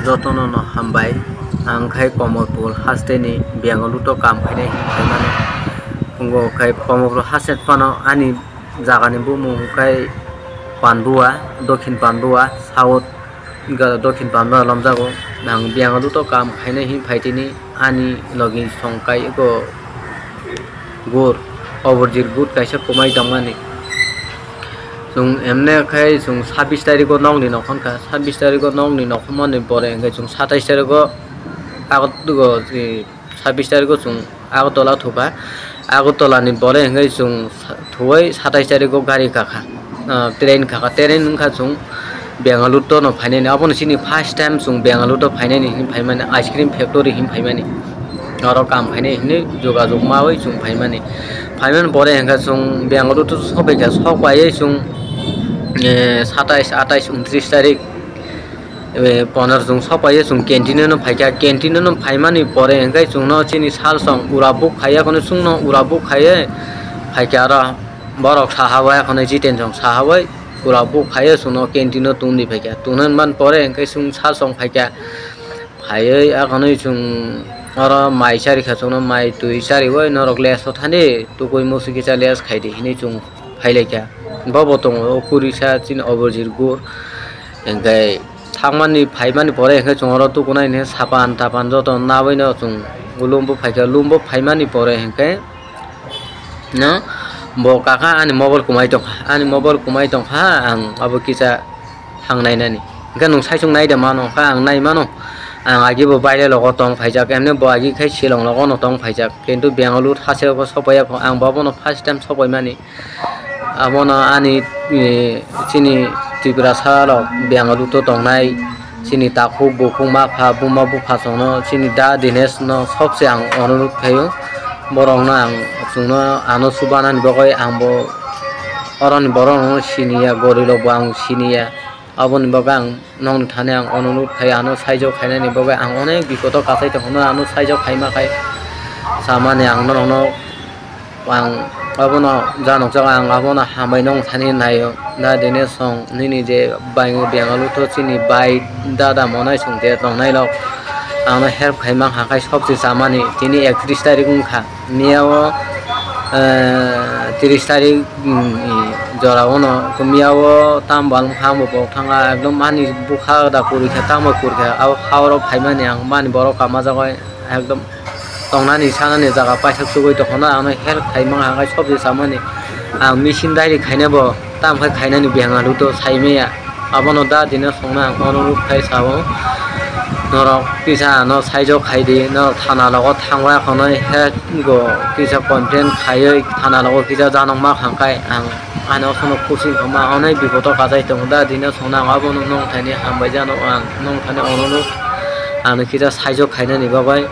jotono no hambai ang khai Komolpur hasteni Bengalu to kam khainai khaimani pungo khai Komolpur haset pano ani jagani bumu khai Pandua Dokhin Pandua South ga Dokhin Pandua lamjago nang Bengalu to kam khainai hi phaitini ani logi songkai go gur overjir gut kaisa komai damani jung emne khai jung 26 tariko nongni nokhon kha 26 tariko nongni nokhmani pore engai jung 27 tariko agot go 26 tariko jung agotola thuba agotola ni pore engai jung thuai 27 tariko gari kakha train kakha train kha jung Bengalu to no phainani abon sini first time jung Bengalu to phainani hin phaimani ice cream factory hin phaimani aro kam phainai hine jogajog mawai jung phaimani phaimani pore engai jung Bengalu to sobai ka sokbai jung 27, 28, 29 tarik 15 jung sopai jung canteen no phaika canteen no phaimani pore engai jung no chini sal song urabuk khaya kono sung no urabuk khaye phaika ra borok sahawa kono jiten jong sahawa urabuk khaye sung no canteen no tungni phaika tunan man pore engai sung sal song phaika phaye akono jung aro mai sari khachong no mai tui sari wai norok les thani tukoi musuki cha les khaidi hini jung phaileka bobo tong kurisa chin overjir gur engai thangmani phaimani pore engai chongoro tukunai ne sapan tapan joto nawai no chung ulumbo phaika lumbo phaimani pore engai no bo kaka ani mobile kumai tong ha ang abo kisa hangnai nani ga nung saisung nai da mano ka ang nai mano ang agi bo baile logo tong phaijak emne bo agi khai silong logo no tong phaijak kintu Bengalu hase ko sopaya ang babo no first time sopai mani abono ani chini Tripura salo Bengalu to tongnai chini takhu bukung ma pha buma bu phasono chini da Dinesh no sobse ang onurut khayo borong na ang sungno ano subana ni bogoi angbo oron borong siniya gorilo bang siniya abon bogang nong thane ang onurut khai ano saijo khaina ni bogai ang onek bikoto katai to hono ano saijo khaima khai samane ang no ang abono janok jaga ang abono hamai nong thani nayo na Dinesh song nini je Bengalu to chini bai dada monai song de tongnai lok ang help khaimang hakai sobje samani tini 31 tarik kha niawo 30 tarik joraono kumiawo tambal hambo bo thanga ekdom mani bukha da purikha tamo kurkha aw khawro phaimani ang mani boro kama jagoi ekdom tongnani sanani jaga paithak sugoi to khona ang help khaimang hakai sobje samani ang machine dai khaina bo tam khai khainani Bengalu to saimeya abono da Dinesh songna ang onurup khai sabo norok kisa no saijo khaidi no thana logo thangwa khono he go kisa complaint khayoi thana logo kisa janong ma khangkai ang ano sono kusin khama onai bipoto kajai tong da Dinesh songna abono nong thani hambai jano ang nong thani onunu ang kisa saijo khaina ni babai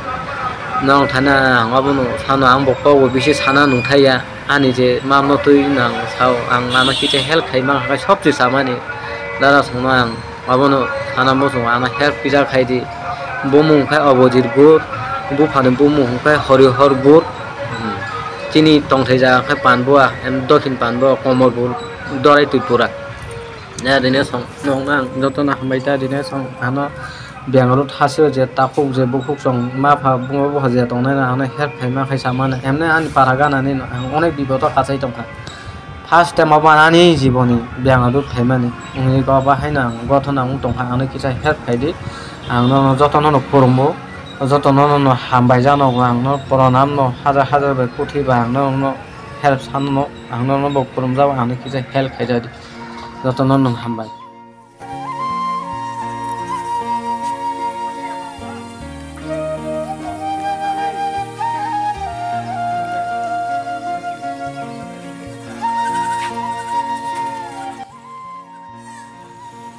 nong thana abono sano ang bokko bisi sana nungthaya ani je mamno tui nang sao ang ana kisa help khaimang ha sobje samani dara songna ang abono thana mo song ana help kisa khaidi bomung khai obojir gur bu phane bomung khai horihor gur chini tongtheja khai Panbua em Dokhin Panbua Komolpur dorai Tripura na Dinesh song nong ang jotona hambai ta Dinesh song ano Bengalu hase je takuk je bukuk song ma pha bungo bo haja tongnai na ana help khaima khai samana emne ani paraga nani onek biboto kachai tongkha first time abanani jiboni Bengalu phaimani uni ko ba haina gothona ung tongkha ana kisa help khaidi ang no jotono no kurumbo jotono no hambai jano ang no pronam no hajar be kuthi ba ang no help san no ang no bo kurum jaw ang kisa help khaijadi jotono no hambai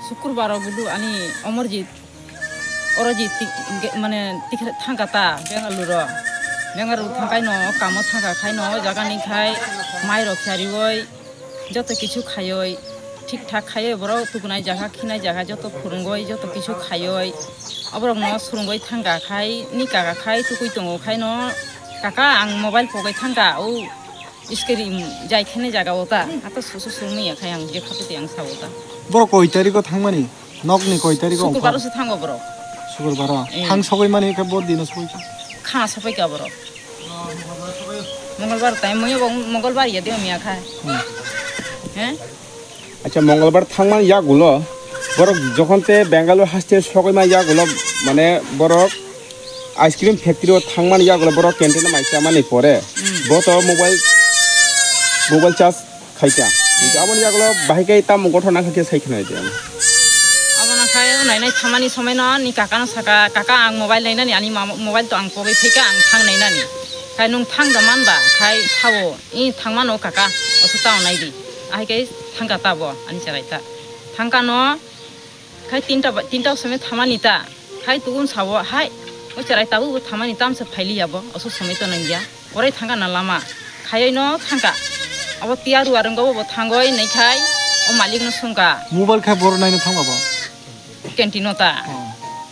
Syukur baro bulu ani Omorjit orojit mane thangkata Bengalu thangkai no kamo thangka khai no jagani khai mai rok charioi joto kichu khayoi ঠিক ঠাক খায় বড় তুকুনাই জায়গা খিনাই জায়গা যত ফুরুঙ্গই যত কিছু খায়ই অবরং ন সুরুঙ্গই থাঙ্গা খাই নি কাকা খাই তুকুই দङ খাই ন কাকা আং মোবাইল পগাই থাঙ্গা ও ইস্কেরি যাইখানে জায়গা ওটা আতো সুসু সুরমিয়া খাই আং যে খাতে আং সাওটা বড় কয় তারিখ থাংমানি নকনি কয় তারিখ শুক্রবারসে থাঙ্গো বড় Sugar Hang Soy Money about dinner. Khá sao phải cả bro Mongolbar time Mongolbar ya dia miya khai আচ্ছা মঙ্গলবার থাংমান ইয়াগুলো বরক যখনতে বেঙ্গালুরু হাসতে সকাইমা ইয়াগুলো মানে বরক আইসক্রিম ফ্যাক্টরিও থাংমান ইয়াগুলো বরক ক্যান্টিনে মাইসা মানে পরে বত মোবাইল চার্জ খাইতা আবার ইয়াগুলো বাহিকাই তাম গঠনা খাইতে সাইখনা দে abana khai nai nai thamani somai na ni kaka na saka kaka ang mobile nai na ni ani mobile to ang pobai pheka ang thang nai na ni khai nung thang da man ba khai sawo I thangman o kaka osu taw nai di ai kai thangka ta bo ani charai ta thangka no khai tinta somai thamani ta khai tugun sawo hai o charai ta u thamani tam se phaili yabo osu somai to nang ya orai thangka na lama khai no thangka abo tiaru arang go bo thangoi nai khai o malik no sungka Mobile khai bor nai na thangba ba Canteen ta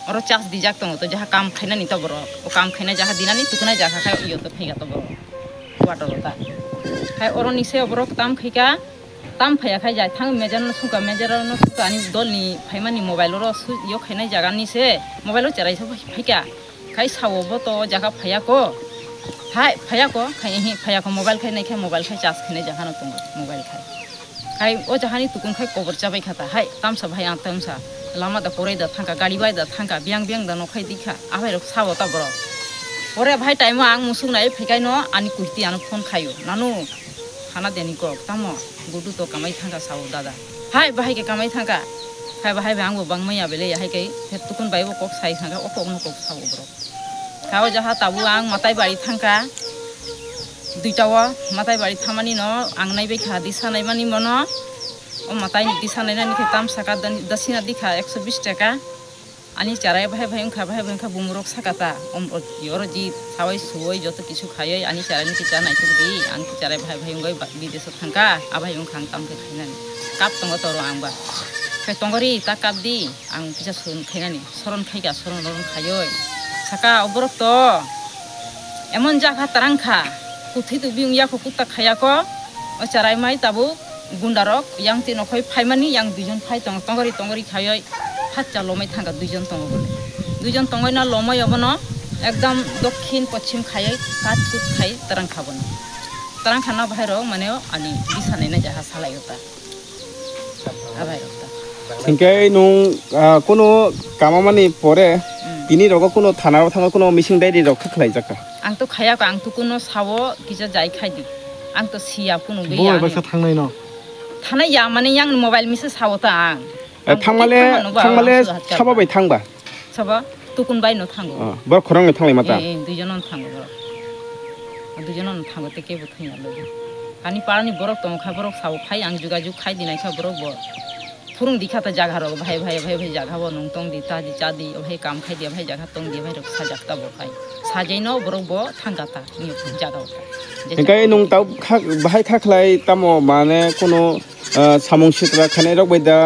oro chas di jak tong to jaha kam khaina ni to bro o kam khaina jaha dinani tukuna jaha khai iyo to phega to bro water ta khai oro ni se bro tam khaika tam phaya khai jai thang mejar no suka ani dol ni phaimani mobile ro su yo khaina jaga ni se mobile charai sa phaika khai sawo bo to jaga phaya ko hai phaya ko khai hi phaya ko mobile khai nai khai mobile khai chas khaina jaha no to mobile khai khai o jaha ni tukun khai cover chabai khata hai tam sa bhai tam sa lama da pore da thangka gari bai da thangka biang da no khai dikha abai rok sawo ta bro pore bhai time ang musung nai phekai no ani kuhti an phone khayo nanu khana deni ko tamo gudu to kamai thangka sawo dada hai bhai ke kamai thangka khai bhai bang bo bang maya bele hai kai tukun bai bo kok sai thangka okok no kok sawo bro khao jaha tabu ang matai bari thangka duitawa matai bari thamani no ang nai bai kha disa nai mani mono o matai ni disa nai ni tam saka dasina dikha 120 টাকা ani charai bhai kha bumrok sakata yoro ji sawai suoi joto kichu khayai ani charai ni kicha nai tubi ani charai bhai ngoi bidesh thangka abai ung khang tam ke khainani kap tongo toro angba khai tongori ta kap di ang kicha sun khainani soron khaiga soron ron khayoi saka oborok to emon jakha tarangkha kuthi tu biung ya ko kutta khaya ko o charai mai tabu Gundarok yang tino khoi phaimani yang dujon phai tongori khayoi phatcha lomai thanga dujon tongo bole dujon tongoi na lomai obono ekdam dokhin pochim khayoi kat kut khai tarang khabono tarang khana bhairo maneo ani disane na jaha salayota abairota Singkai nung kono kamamani pore tini rogo kono thanaro thanga kono missing diary rok khlai jaka ang to khaya ko ang to kono sawo kija jai khai di ang to siya kono be Boy ba sa thangnai no Thana ya mane yang mobile mise sawota ang thangmale saba bai thangba saba tukun bai no thango bor khorang ni thanglai mata dujonon thango bro dujonon thango te ke buthai na logi ani parani borok tong kha borok saw khai ang juga juk khai dinai kha borok bo phurung dikhata jaga ro bhai jaga bo nong tong di ta di cha di bhai kam khai di bhai jaga tong di bhai rok sajak ta bo khai sajai no borok bo thangata ni jaga ta Singkai nung tau bahai khlai tamo mane kono samung sitra khanai rok baida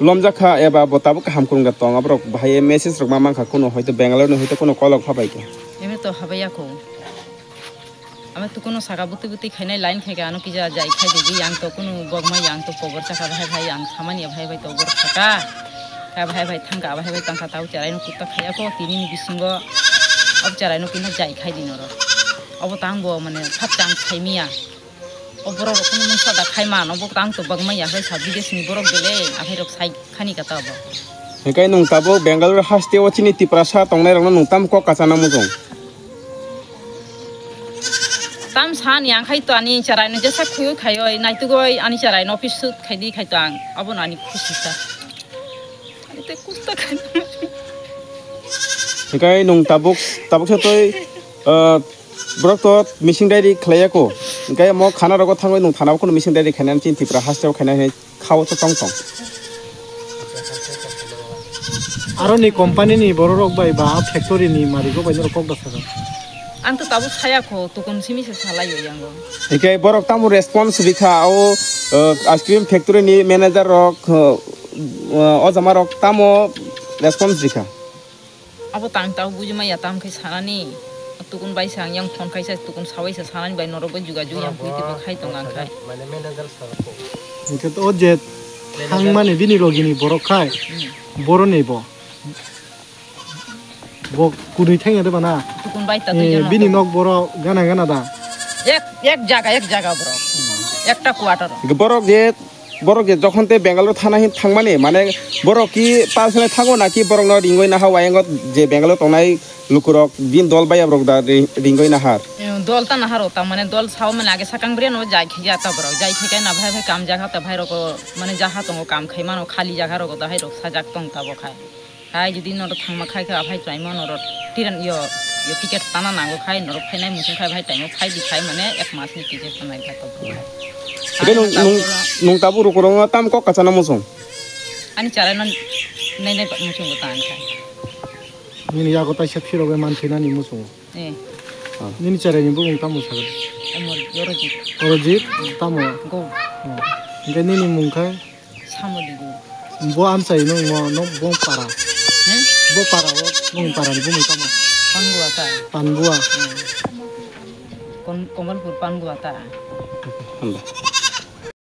lomjakha eba botabu ka hamkurung da tong abrok bahai message rok mamang kha kono hoito Bangalore no hoito kono kolok phabai ke eme to habaya ko ame to kono saga buti khainai line khaiga anu kija jai khai de yang to kono bogma yang to power chaka bhai yang samani bhai to bor thaka ka bhai thangka bhai tangka tau charai no kutta khaya ko tini ni bisingo ob charai no kina jai khai dinoro obo tangbo mane phatang khaimia oboro kono mungsa da khaiman obo tang to bagma ya hai sa bidesh ni borok bele akhai rok sai khani kata obo Singkai nung tabo Bangalore haste ochini tiprasa tongnai rok nung tam ko kachana mujong tam san yang khai to ani charai no jesa khuyo khayoi nai tu goi ani charai no office su khai di khai tang abo nani khushi ta ani te kusta khai Singkai nung tabuk sa toi Brok to missing diary khlaya ko gai mo khana rogo thangoi nung thana ko missing diary khainan chin tipra hasteo khainai khao to tong Aro ni company ni borok bai ba factory ni mari go bai no kok da sa ang to tabu saya ko tukun simi se salayo yang go Singkai borok tamu response bikha o ice cream factory ni manager rok o jama rok tamo response bikha abo tang tau bujuma ya tam khai sarani tukun bai sang yang phone khai sa tukun sawai sa sarani bai norok bai juga yang puiti ba khai tong ang khai mane manager sarako Ike to je hang mane bini logini borok khai boro nei bo bo kuni thenge de bana tukun baita duijon bini nok boro gana da এক জায়গা bro একটা quarter borok je jokhon te Bangalore thana hin thangmani mane borok ki pasne thango na ki borok no ringoi na hawa engot je Bangalore tongnai lukurok bin dol bai abrok da ringoi na har দল তা না হারো তা মানে দল ছাও মানে আগে সাকাং ব্রে no যাই খেয়া তা বড় যাই খেকে না ভাই কাম জায়গা তা ভাই রক মানে যাহা তঙ্গ কাম খাই মানো খালি জায়গা রক তা ভাই রক সাজাক তং তা বখাই খাই যদি নর থাংমা খাই খা ভাই চাই মন নর টিরান ইয় টিকেট টানা নাগো খাই নর ফাইনাই মুসুং খাই ভাই টাইম ফাই দি খাই মানে এক মাস নি টিকেট টানাই খা তা nung tabu rukurong tam kok kacana musung ani cara non nei musung ko tan khai nini ya kota sep phiro ge man thina ni musung nini chare ni bung tamu sa amor yorojit orojit tamu go nge nini mung khai samodi go bo am sai no bong para bo para wo bong para ni bung tamu pangua ta panbua kon komalpur pangua ta anda